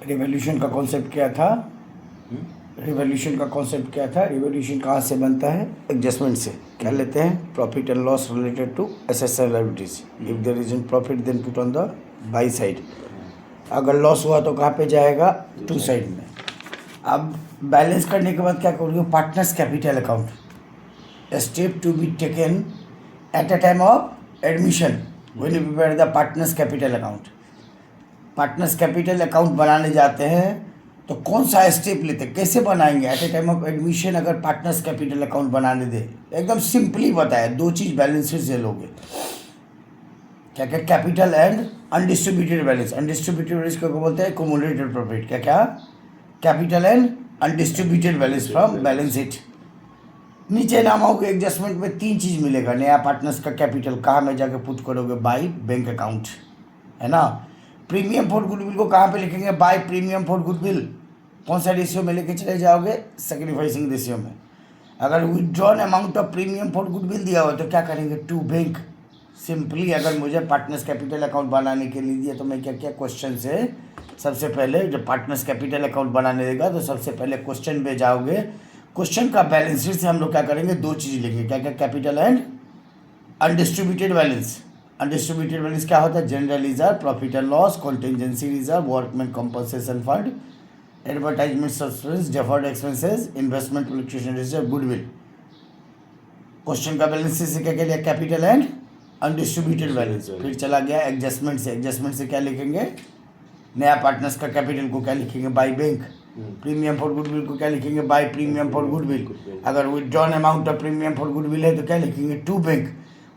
Revolution का concept क्या था? रिवॉल्यूशन का कॉन्सेप्ट क्या था? रिवॉल्यूशन कहाँ से बनता है? एडजस्टमेंट से। क्या लेते हैं? Profit and loss related to assets and liabilities. If there is in profit then put on the buy side. अगर लॉस हुआ तो कहाँ पे जाएगा? टू साइड में। अब बैलेंस करने के बाद क्या करोगे? Partners capital account. Step to be taken at a time of admission when you prepare the partners capital account. Partners capital account बनाने जाते हैं तो कौन सा स्टेप लेते हैं, कैसे बनाएंगे? At a time of admission अगर पार्टनर्स कैपिटल अकाउंट बनाने दे, एकदम सिंपली बताया, दो चीज़ बैलेंस से लोगे। क्या क्या? Capital and undistributed balance. Undistributed balance को बोलते हैं एक्युमुलेटेड प्रॉफिट। क्या क्या? Capital and undistributed balance from balance sheet. नीचे नाम आओगे एडजस्टमेंट में तीन चीज़ मिलेगा। नया पार्टनर्स का कैपिटल कहाँ में जाके पुट करोगे? बाई बैंक अकाउंट, है ना। प्रीमियम फॉर गुडविल को कहाँ पे लिखेंगे? By premium for goodwill. कौन सा रेशियो में लेके चले जाओगे? सैक्रिफाइसिंग रेशियो में। अगर withdrawn amount of premium for goodwill दिया हुआ तो क्या करेंगे? To bank. सिंपली अगर मुझे पार्टनर्स कैपिटल अकाउंट बनाने के लिए दिया तो मैं क्या क्या क्वेश्चन से सबसे पहले जब पार्टनर्स कैपिटल अकाउंट बनाने देगा तो सबसे पहले क्वेश्चन पे जाओगे। क्वेश्चन का बैलेंस शीट से हम लोग क्या करेंगे? दो चीज़ लेंगे। क्या क्या? Capital and undistributed balance. Undistributed balance क्या होता है? General reserve, profit and loss, contingency reserve, workman compensation fund, advertisement substance, deferred expenses, investment fluctuation reserve, goodwill. Question का बैलेंस से क्या क्या लिया? Capital and undistributed balance. फिर चला गया एडजस्टमेंट से। एडजस्टमेंट से क्या लिखेंगे? नया पार्टनर्स का कैपिटल को क्या लिखेंगे? By bank. Premium for goodwill को क्या लिखेंगे? By premium for goodwill. अगर withdrawn amount of premium for goodwill है तो क्या लिखेंगे? To bank.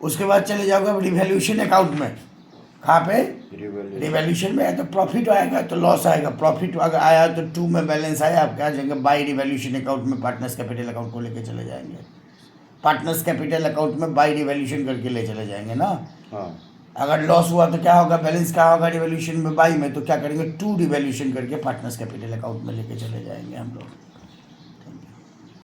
उसके बाद चले जाओगे रिवैल्यूएशन अकाउंट में। कहाँ पे? रिवैल्यूएशन में है तो प्रॉफिट आएगा तो लॉस आएगा। प्रॉफिट अगर आया तो टू में बैलेंस आया, आप क्या जाएंगे? बाई रिवैल्यूएशन अकाउंट में पार्टनर्स कैपिटल अकाउंट को लेके चले जाएंगे। पार्टनर्स कैपिटल अकाउंट में बाई रिवैल्यूएशन करके ले चले जाएंगे ना। हाँ। अगर लॉस हुआ तो क्या होगा? बैलेंस क्या होगा रिवैल्यूएशन में? बाई में। तो क्या करेंगे? टू रिवैल्यूएशन करके पार्टनर्स कैपिटल अकाउंट में लेके चले जाएंगे हम लोग।